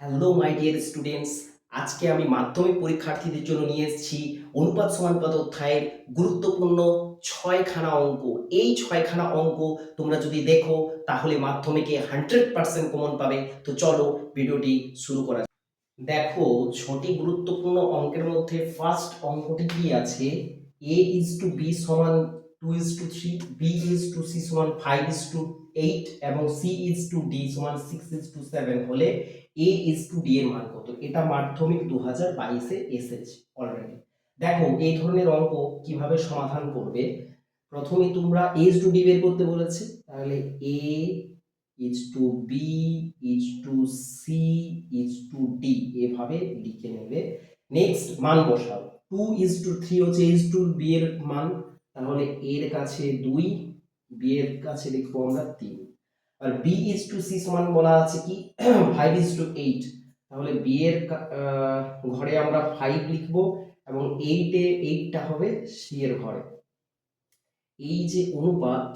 Hello my dear students, আজকে আমি মাধ্যমিক পরীক্ষার্থীদের জন্য নিয়ে এসেছি অনুপাত সমানুপাত অধ্যায়ের গুরুত্বপূর্ণ ছয়খানা অঙ্ক। এই ছয়খানা অঙ্ক তোমরা যদি দেখো তাহলে মাধ্যমিকে 100% কমন পাবে। তো চলো ভিডিওটি শুরু করা যাক। দেখো, ছটি গুরুত্বপূর্ণ অঙ্কের মধ্যে ফার্স্ট অঙ্কটি কি আছে, a is to b সমান 2 is to 3, b is to c সমান 5 is to 8 এবং c is to d সমান 6 is to 7 হলে a is to d এর মান কত? এটা মাধ্যমিক 2022 এ এসেছে অলরেডি। দেখো, এই ধরনের অঙ্ক কিভাবে সমাধান করবে, প্রথমে তোমরা a is to d বের করতে বলেছে, তাহলে a is to b is to c is to d এভাবে লিখে নেবে। নেক্সট মান বসাও, 2 is to 3 হচ্ছে a is to b এর মান, তাহলে এর কাছে 2, b এর কাছে লিখবো আমরা 3। আর b is to c সমান বলা আছে কি 5 is to 8, তাহলে b এর ঘরে আমরা 5 লিখবো এবং 8টা হবে c এর ঘরে। এই যে অনুপাত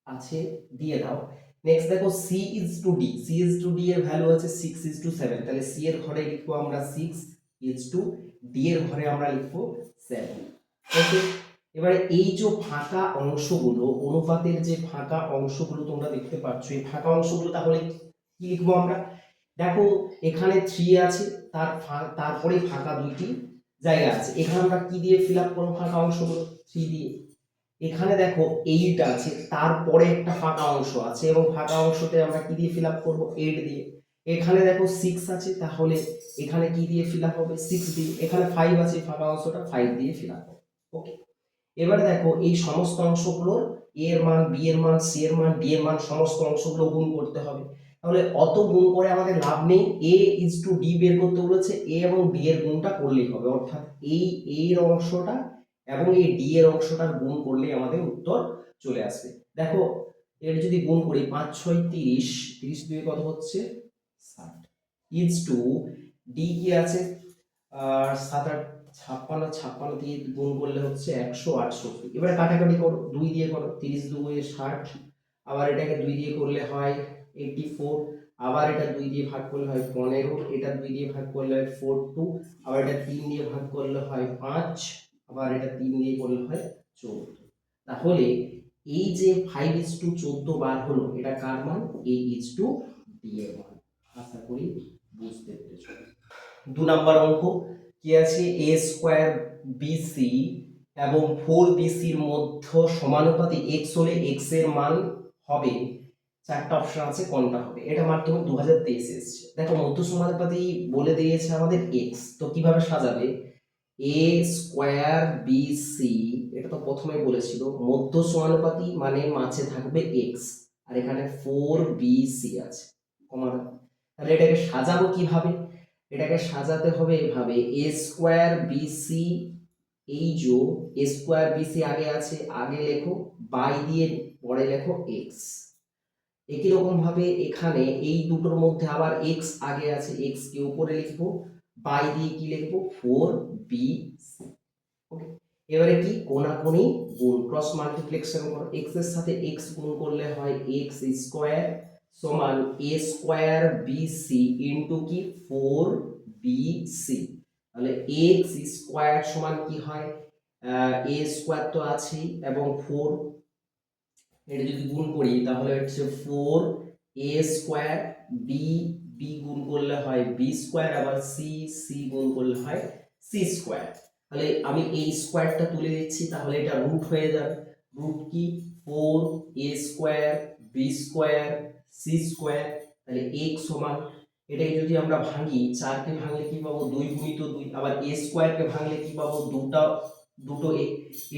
আছে দিয়ে দাও। নেক্সট দেখো, c is to d, c is to d এর ভ্যালু আছে 6 is to 7, তাহলে c এর ঘরে লিখবো আমরা 6 is to d এর ঘরে আমরা লিখবো 7। ওকে, এবারে এই যে ফাঁকা অংশগুলো, অনুপাতের যে ফাঁকা অংশগুলো তোমরা দেখতে পাচ্ছ, এই ফাঁকা অংশগুলো তাহলে কি লিখবো আমরা? দেখো, এখানে 3 আছে, তারপরে ফাঁকা দুইটি জায়গা আছে, এখানে আমরা কি দিয়ে ফিল আপ করবো ফাঁকা অংশগুলো? 3 দিয়ে। এখানে দেখো 8 আছে, তারপরে একটা ফাঁকা অংশ আছে এবং ফাঁকা অংশতে আমরা কি দিয়ে ফিল আপ করবো? 8 দিয়ে। এখানে দেখো 6 আছে, তাহলে এখানে কি দিয়ে ফিল আপ হবে? 6 দিয়ে। এখানে 5 আছে, ফাঁকা অংশটা 5 দিয়ে ফিল আপ হবে। ওকে, এবারে দেখো এই সমস্ত অংশগুলোর a এর মান, b এর মান, c এর মান, d এর মান সমস্ত অংশগুলো গুণ করতে হবে। তাহলে অত গুণ করে আমাদের লাভ নেই, a is to d বের করতে বলেছে, a এবং d এর গুণটা করলেই হবে, অর্থাৎ এই a এর অংশটা এবং এই d এর অংশটার গুণ করলেই আমাদের উত্তর চলে আসবে। দেখো, এর যদি গুণ করি 5 6 30, 30 দিয়ে কত হচ্ছে? 60 is to d কি আছে, আর 7 8 56, 56 দিয়ে গুণ করলে হচ্ছে 168। এবারে কাটাকাটি করো, 2 দিয়ে করো, 30 2 60, আবার এটাকে 2 দিয়ে করলে হয় 84, আবার এটা 2 দিয়ে ভাগ করলে হয় 15, এটা 2 দিয়ে ভাগ করলে হয় 42, আবার এটা 3 দিয়ে ভাগ করলে হয় 5, আবার এটা 3 দিয়ে করলে হয় 14। তাহলে এই যে 5 is to 14 বার হলো, এটা কার মান? a is to d এর মান। আশা করি বুঝতে পেরেছো। 2 নাম্বার অঙ্ক কি আছে, a স্কয়ার bc এবং 4bc এর মধ্যে সমানুপাতিক x হলে x এর মান হবে, চারটা অপশন আছে কোনটা হবে? এটা মাধ্যমিক 2023 এসেছে। দেখো, মধ্য সমানুপাতি বলে দিয়েছে আমাদের x, তো কিভাবে সাজাবে? a স্কয়ার bc, এটা তো প্রথমেই বলেছিল, মধ্য সমানুপাতি মানে মাঝে থাকবে x, আর এখানে 4bc আছে, কমা। তাহলে এটাকে সাজাবো কিভাবে? এটাকে সাজাতে হবে এভাবে, a স্কয়ার bc, এই যে a স্কয়ার bc আগে আছে, আগে লেখো, বাই দিয়ে পরে লেখো x। একই রকম ভাবে এখানে এই দুটোর মধ্যে আবার x আগে আছে, x কে উপরে লিখবো, বাই দিয়ে কি লিখবো? 4bc। ওকে, এবারে কি কোনাকুনি গুণ, ক্রস মাল্টিপ্লিকেশন করো, x এর সাথে x গুণ করলে হয় x স্কয়ার সমান a স্কয়ার bc ইনটু কি 4bc। তাহলে x স্কয়ার সমান কি হয়, a স্কয়ার তো আছেই এবং 4, এটা যদি গুণ করি তাহলে হচ্ছে 4a স্কয়ার, b b গুণ করলে হয় b স্কয়ার, আবার c c গুণ করলে হয় c স্কয়ার। তাহলে আমি এই স্কয়ারটা তুলে দিচ্ছি, তাহলে এটা রুট হয়ে যাবে, রুট কি 4a square b square c square. তাহলে x সমান, এটাকে যদি আমরা ভাঙি, 4 কে ভাঙলে কি পাবো? 2 গুণিত 2, আবার a স্কয়ার কে ভাঙলে কি পাবো? দুটো a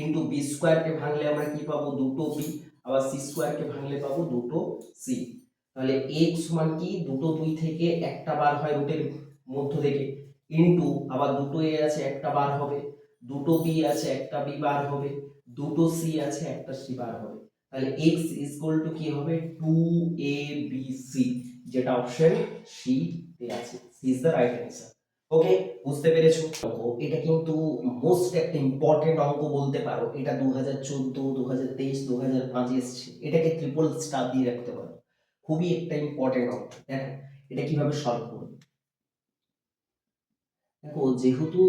ইনটু b স্কয়ার কে ভাঙলে আমরা কি পাবো? দুটো b, আবার c স্কয়ার কে ভাঙলে পাবো দুটো c। তাহলে x সমান কি, দুটো 2 থেকে একটা বার হয় রুটের মধ্য থেকে, ইনটু আবার দুটো a আছে, একটা বার হবে, দুটো b আছে, একটা b বার হবে, দুটো c আছে, একটা c বার হবে। তাহলে x ইকুয়াল টু কি হবে? 2abc, যেটা অপশন সি তে আছে, C is the right answer. Okay, বুঝতে পেরেছো? এটা কিন্তু মোস্ট একটা ইম্পর্টেন্ট অঙ্ক বলতে পারো, এটা 2014 2023 2005 এসেছে, এটাকে ট্রিপল স্টার দিয়ে রাখতে পারো, খুবই একটা ইম্পর্টেন্ট অঙ্ক। দেখো এটা কিভাবে সলভ করবে। দেখো যেহেতু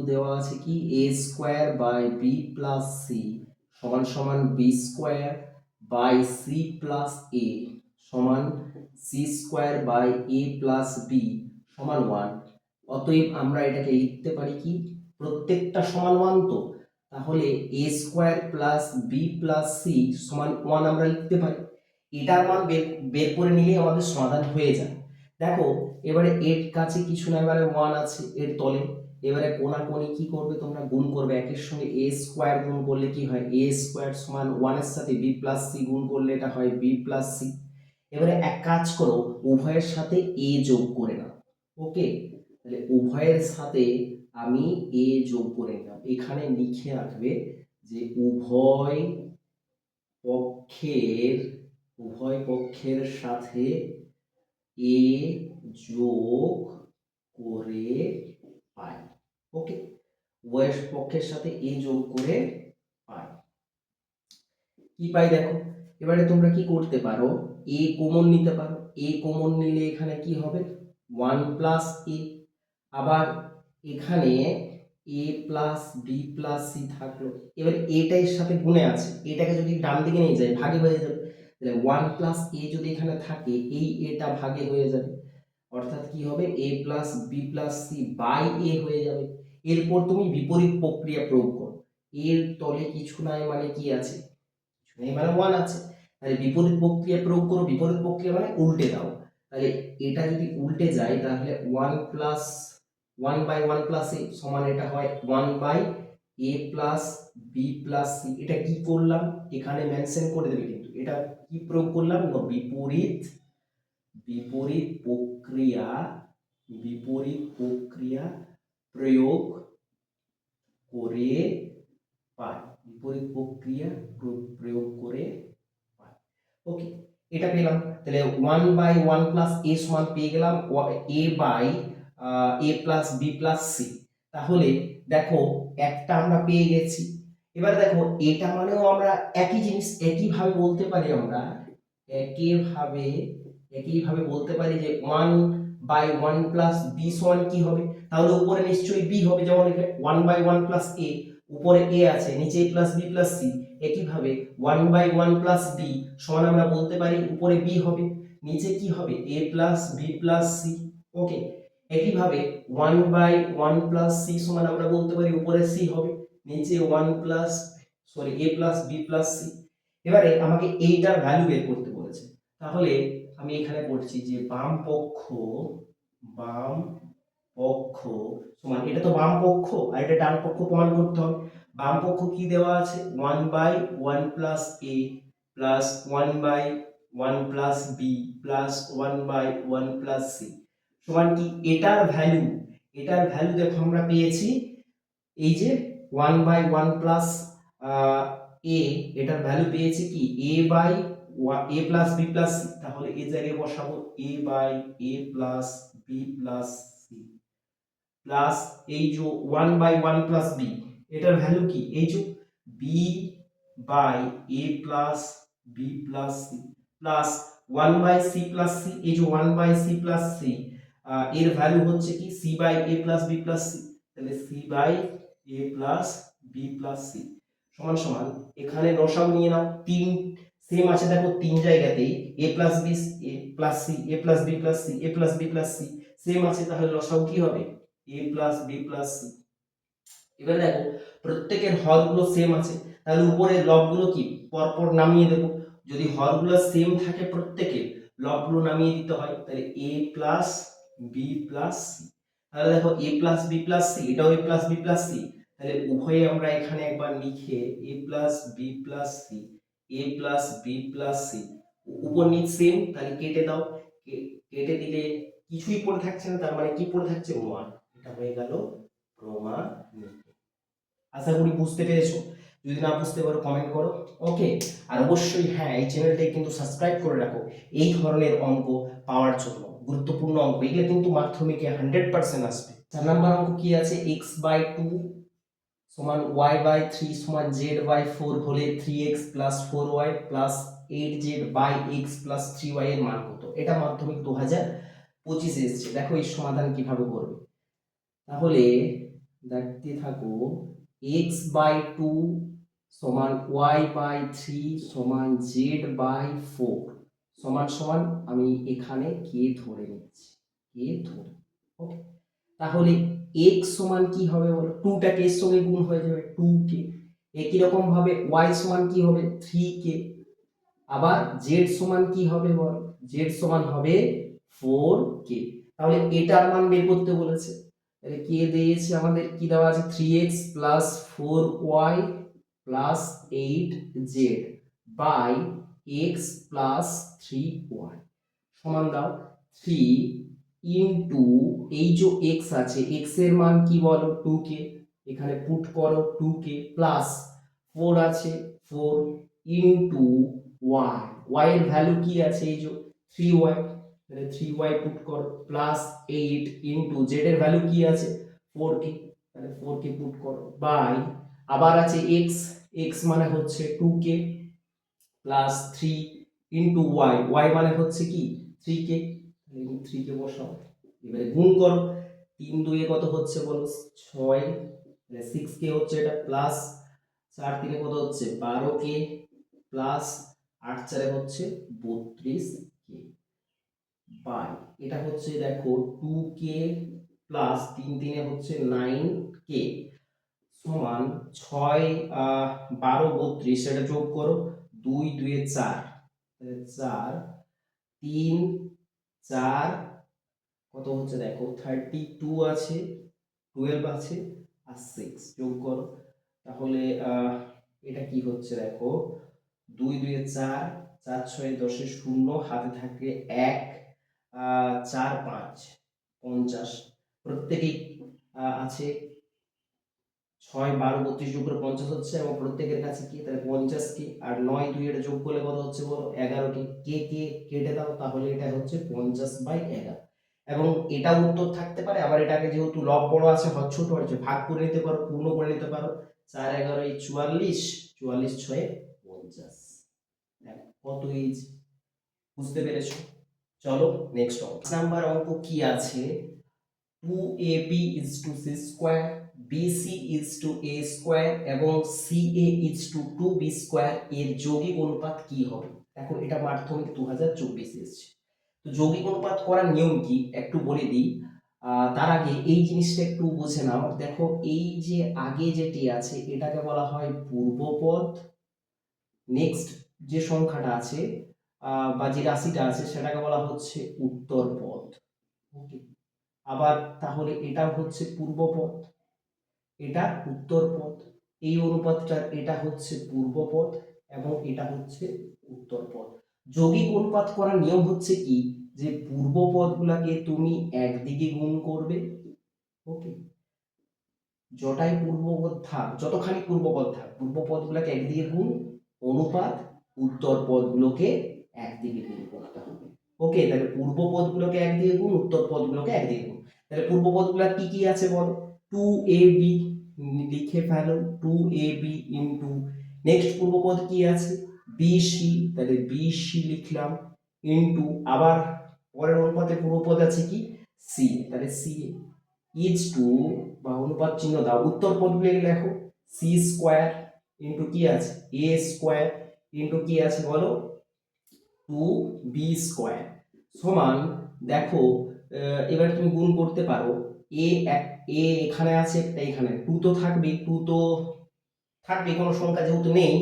দেওয়া আছে কি A square by B plus C সমান সমান B square by C plus A সমান C square by A plus B সমান ওয়ান। অতএব আমরা এটাকে লিখতে পারি কি প্রত্যেকটা সমান ওয়ান, তো তাহলে A square plus B plus C সমান ওয়ান আমরা লিখতে পারি। এটার মান বের বের করে নিলেই আমাদের সমাধান হয়ে যায়। দেখো এবারে এর কাছে কিছু না, এবারে ওয়ান আছে এর তলে, এবারে কোনাকুনি কি করবে তোমরা গুণ করবে, একের সঙ্গে এ স্কোয়ার গুণ করলে কি হয় এ স্কোয়ার সমান ওয়ানের সাথে বি প্লাস সি গুণ করলে এটা হয় বি প্লাস সি। এবারে এক কাজ করো উভয়ের সাথে এ যোগ করে নাও। ওকে, তাহলে উভয়ের সাথে আমি এ যোগ করে নিলাম, এখানে লিখে রাখবে যে উভয় পক্ষের সাথে এ যোগ করে পাই। ওকে, উভয় পক্ষের সাথে এ যোগ করে পাই। কি পাই দেখো, এবারে তোমরা কি করতে পারো এ কমন নিতে পারো, এ কমন নিলে এখানে কি হবে ওয়ান প্লাস এ, আবার এখানে এ প্লাস বি প্লাস সি থাকলো, এবার এটা এর সাথে গুণে আছে, এটাকে যদি ডান দিকে নিয়ে যাই ভাগে হয়ে যাবে, তাহলে ওয়ান প্লাস এ যদি এখানে থাকে এই এটা ভাগে হয়ে যাবে, অর্থাৎ কি হবে এ plus B plus C by A হয়ে যাবে। এরপর তুমি বিপরীত প্রক্রিয়া প্রয়োগ করো, এর তলে কিছু নাই মানে কি আছে কিছু নেই মানে ওয়ান আছে, তাহলে বিপরীত প্রক্রিয়া প্রয়োগ করো, বিপরীত প্রক্রিয়া মানে উল্টে দাও, তাহলে এটা যদি উল্টে যায় তাহলে one plus one by one plus A সমান এটা হয় one by A plus B plus C. এটা কি করলাম এখানে মেনশন করে দেবে, কিন্তু এটা কি প্রয়োগ করলাম না বিপরীত বিপরীত প্রক্রিয়া বিপরীত প্রক্রিয়া প্রয়োগ করে পাই, বিপরীত প্রক্রিয়া প্রয়োগ করে পাই। ওকে, এটা পেলাম, তাহলে one by one plus A সমান পেয়ে গেলাম A by A plus B plus C. তাহলে দেখো একটা আমরা পেয়ে গেছি, এবার দেখো এটা মানেও আমরা একই জিনিস একইভাবে বলতে পারি, আমরা একইভাবে একইভাবে বলতে পারি যে one by one plus B সমান কি হবে, তাহলে উপরে নিশ্চয়ই বি হবে, যেমন এখানে one by one plus a উপরে এ আছে নিচে a plus B plus c, একইভাবে one by one plus B সমান আমরা বলতে পারি উপরে বি হবে নিচে কি হবে এ plus B plus c. Okay, একইভাবে one by one plus C সমান আমরা বলতে পারি উপরে সি হবে নিচে ওয়ান প্লাস এ প্লাস বি প্লাস সি। এবারে আমাকে এইটার ভ্যালু বের করতে বলেছে, তাহলে আমি এখানে করছি যে বাম পক্ষ সমান, এটা তো বাম পক্ষ আর এটা ডান পক্ষ প্রমাণ করতে হবে। বাম পক্ষ কি দেওয়া আছে one by one plus A plus one by one plus B plus one by one plus C সমান কি এটার ভ্যালু দেখো আমরা পেয়েছি এই যে one by one plus A, এটার ভ্যালু পেয়েছি কি A by A plus B plus C, তাহলে এই জায়গায় বসাবো A by A plus B plus C plus এই যে one by one plus B, এটার ভ্যালু কি এই যে B by A plus B plus C plus one by C plus C, এই যে one by C plus C এর value হচ্ছে কি C by A plus B plus C, তাহলে C by A plus B plus C সমান সমান এখানে লসাগু নিয়ে নাও, তিন সেম আছে দেখো তিন জায়গাতেই A plus B A plus C A plus B plus C A plus B plus C same আছে, তাহলে লসাগু কি হবে এ প্লাস বি প্লাস সি। এবার দেখো প্রত্যেকের হরগুলো সেম আছে, তাহলে উপরের লবগুলো কি পরপর নামিয়ে দেবো, যদি হরগুলো সেম থাকে প্রত্যেকের লবগুলো নামিয়ে দিতে হয়, তাহলে এ প্লাস বি প্লাস সি, তাহলে দেখো এ প্লাস বি প্লাস সি এটাও এ প্লাস বি প্লাস সি, তাহলে উভয়ে আমরা এখানে একবার লিখে এ plus B plus C A plus B plus C উপর নিচ সেম, তাহলে কেটে দাও, কেটে দিলে কিছুই পড়ে থাকছে না, তার মানে কি পড়ে থাকছে ওয়ান, এটা হয়ে গেল প্রমাণিত। আশা করি বুঝতে পেরেছো, যদি না বুঝতে পারো কমেন্ট করো। ওকে, আর অবশ্যই হ্যাঁ এই চ্যানেলটাকে কিন্তু সাবস্ক্রাইব করে রাখো এই ধরনের অঙ্ক পাওয়ার জন্য, গুরুত্বপূর্ণ অঙ্ক এগুলো কিন্তু মাধ্যমিকে 100% আসবে। 4 নাম্বার অঙ্ক কি আছে x/2 সমান y/3 সমান z/4 হলে 3x + 4y + 8z/x + 3y এর মান কত, এটা মাধ্যমিক 2025 25 এসছে। দেখো এই সমাধান কিভাবে করবে। তাহলে দেখতে থাকো, x বাই 2 সমান y বাই 3 সমান z বাই 4 সমান সমান, আমি এখানে কে ধরে নিচ্ছি, কে ধরে। ওকে, তাহলে x সমান কি হবে বলো, 2টা কে এর সঙ্গে গুণ হয়ে যাবে 2k। একই রকম ভাবে y সমান কি হবে 3k। আবার z সমান কি হবে বল, z সমান হবে 4k। তাহলে এটার মান বের করতে বলেছে, তাহলে কে দিয়েছে আমাদের, কি দেওয়া আছে 3x plus 4y plus 8z by x plus 3y সমান দাও 3 ইনটু এই যে x আছে, x এর মান কি বলো 2k, এখানে পুট করো 2k প্লাস 4 আছে 4 ইনটু y এর ভ্যালু কি আছে এই যে 3y, তাহলে 3y পুট করো প্লাস 8 ইনটু z এর ভ্যালু কি আছে 4k, তাহলে 4k পুট করো বাই আবার আছে x, x মানে হচ্ছে 2k প্লাস 3 ইনটু y মানে হচ্ছে কি 3k, তাহলে 3k বসাও, এবারে গুণ করো 3 2 এ কত হচ্ছে বলো 6, তাহলে 6k হচ্ছে এটা প্লাস 4 3 এ কত হচ্ছে 12k প্লাস 8 4 এ হচ্ছে 32k বাই এটা হচ্ছে দেখো 2k প্লাস 3 3 এ হচ্ছে 9k সমান 6 12 32, এটা যোগ করো 2 2 এ 4, তাহলে 4 3 4 কত হচ্ছে দেখো 32 আছে 12 আছে আর 6 যোগ করো, তাহলে এটা কি হচ্ছে দেখো 2 2 এ 4 4 6 10 এ 0, হাতে থাকে 1 4 5 50, প্রত্যেকেই আছে 6 12 32 যোগ করে 50 হচ্ছে, এবং প্রত্যেকের কাছে কি তাহলে 50 কে আর 9 2 এটা যোগ করলে কত হচ্ছে বলো 11 কে, কে কেটে দাও, তাহলে এটা হচ্ছে 50/11। এবং এটা উত্তর থাকতে পারে, আবার এটাকে যেহেতু লব বড় আছে হর ছোট আছে ভাগ করে নিতে পারো, পূর্ণ করে নিতে পারো, 4 11 44 44 6 50। দেখো কত ইজি, বুঝতে পেরেছো। চলো নেক্সট অঙ্ক। নাম্বার অঙ্ক কি আছে, 2ab is to c square, bc is to a square এবং ca is to 2b square এর যৌগিক অনুপাত কি হবে। দেখো এটা মাধ্যমিক 2024 এসেছে, তো যৌগিক অনুপাত করার নিয়ম কি একটু বলে দিই। তার আগে এই জিনিসটা একটু বুঝে নাও। দেখো এই যে আগে যেটি আছে এটাকে বলা হয় পূর্বপদ, নেক্সট যে সংখ্যাটা আছে বা যে রাশিটা আছে সেটাকে বলা হচ্ছে উত্তরপদ। ওকে, আবার তাহলে এটা হচ্ছে পূর্বপদ, এটা উত্তরপদ, এই অনুপাতটা এটা হচ্ছে পূর্বপদ এবং এটা হচ্ছে উত্তরপদ। যৌগিক অনুপাত করার নিয়ম হচ্ছে কি, যে পূর্বপদগুলোকে তুমি একদিকে গুণ করবে। ওকে, যতখানি পূর্বপদ থাক পূর্বপদগুলোকে একদিকে গুণ, অনুপাত উত্তরপদগুলোকে একদিকে গুণ করতে হবে। ওকে, তাহলে পূর্বপদগুলোকে একদিকে গুণ, উত্তরপদগুলোকে একদিকে গুণ। তাহলে পূর্বপদগুলো কি কি আছে বলো, 2ab লিখে ফেলো 2ab ইনটু নেক্সট পূর্বপদ কি আছে bc, তাহলে bc লিখলাম ইনটু আবার পরের অনুপাতে পূর্বপদ আছে কি c, তাহলে c ইজ টু বা অনুপাত চিহ্ন দাও, উত্তর পদগুলো লেখো c স্কয়ার ইনটু কি আছে a স্কয়ার ইনটু কি আছে বলো 2b স্কয়ার সমান, দেখো এবার তুমি গুণ করতে পারো, a এখানে আছে একটা, এখানে 2 তো থাকবে, 2 তো থাকবে কোনো সংখ্যা যেহেতু নেই,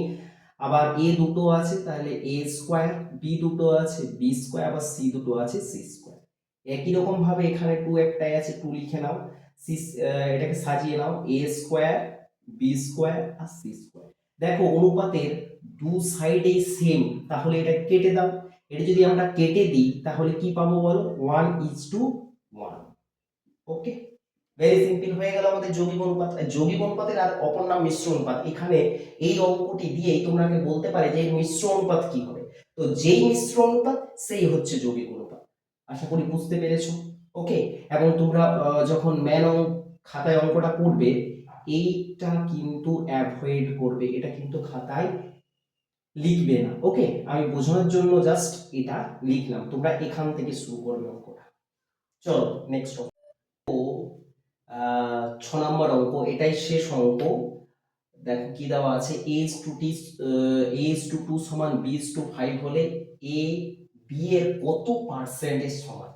আবার a দুটো আছে তাহলে a স্কয়ার, b দুটো আছে b স্কয়ার, আবার c দুটো আছে c স্কয়ার। একই রকম ভাবে এখানে 2 একটাই আছে 2 লিখে নাও, c এটাকে সাজিয়ে নাও a স্কয়ার b স্কয়ার আর c স্কয়ার। দেখো অনুপাতের দু সাইডেই সেম, তাহলে এটা কেটে দাও, এটা যদি আমরা কেটে দিই তাহলে কি পাবো বলো 1:1। ওকে, ভেরি সিম্পল হয়ে গেল আমাদের যৌগিক অনুপাত। যৌগিক অনুপাতের আর অপর নাম মিশ্র অনুপাত। এখানে এই অঙ্কটি দিয়েই তোমরা আগে বলতে পারে যে মিশ্র অনুপাত কি হবে, তো যেই মিশ্র অনুপাত সেই হচ্ছে যৌগিক অনুপাত। আশা করি বুঝতে পেরেছো। ওকে, এবং তোমরা যখন খাতায় অঙ্কটা করবে এইটা কিন্তু অ্যাভয়েড করবে, এটা কিন্তু খাতায় লিখবে না। ওকে, আমি বোঝানোর জন্য জাস্ট এটা লিখলাম, তোমরা এখান থেকে শুরু করবে অঙ্কটা। চলো নেক্সট অঙ্ক। 6 নম্বর অঙ্ক, এটাই শেষ অঙ্ক। দেখো কি দেওয়া আছে, a:2 সমান b:5 হলে a b এর কত পার্সেন্টেজ সমান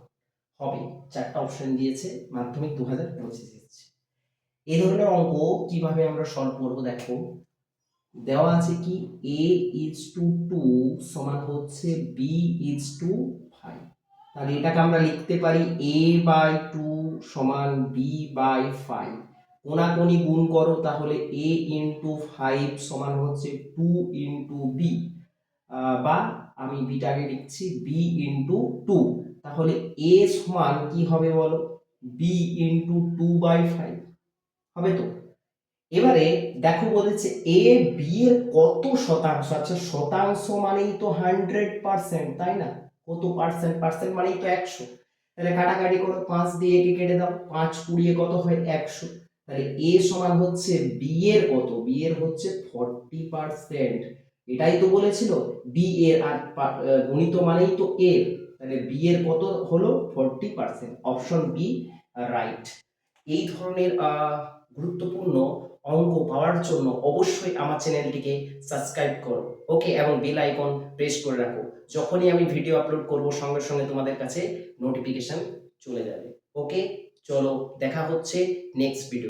হবে? চারটা অপশন দিয়েছে, মাধ্যমিক 2025 এই ধরনের অঙ্ক কিভাবে আমরা সলভ করব? দেখো দেওয়া আছে কি a:2 সমান হচ্ছে b:5, তাহলে এটাকে আমরা লিখতে পারি a/2 সমান b/5। কোনাকুনি গুণ করো, তাহলে a ইন্টু 5 সমান হচ্ছে 2 ইন্টু বি, বা আমি বিটাকে লিখছি b ইন্টু 2। তাহলে a সমান কি হবে বলো? b ইন্টু 2/5 হবে তো। এবারে দেখো বলেছে এ বি এর কত শতাংশ। আচ্ছা শতাংশ মানেই তো 100%, তাই না? কত পার্সেন্ট? পার্সেন্ট মানেই তো 100। তাহলে কাটাকাটি করো, 5 দিয়ে একে কেটে দাও, 5 20 কত হয়? 100। তাহলে এ সমান হচ্ছে বি এর কত? বি এর হচ্ছে 40%। এটাই তো বলেছিল বি এর, আর গণিত মানেই তো এর, তাহলে বি এর কত হলো? 40%। Option b right. এই ধরনের গুরুত্বপূর্ণ অঙ্ক পাওয়ার জন্য অবশ্যই আমার চ্যানেলটিকে সাবস্ক্রাইব করো, ওকে, এবং বেল আইকন প্রেস করে রাখো। যখনই আমি ভিডিও আপলোড করব সঙ্গে সঙ্গে তোমাদের কাছে নোটিফিকেশন চলে যাবে, ওকে। চলো দেখা হচ্ছে নেক্সট ভিডিও।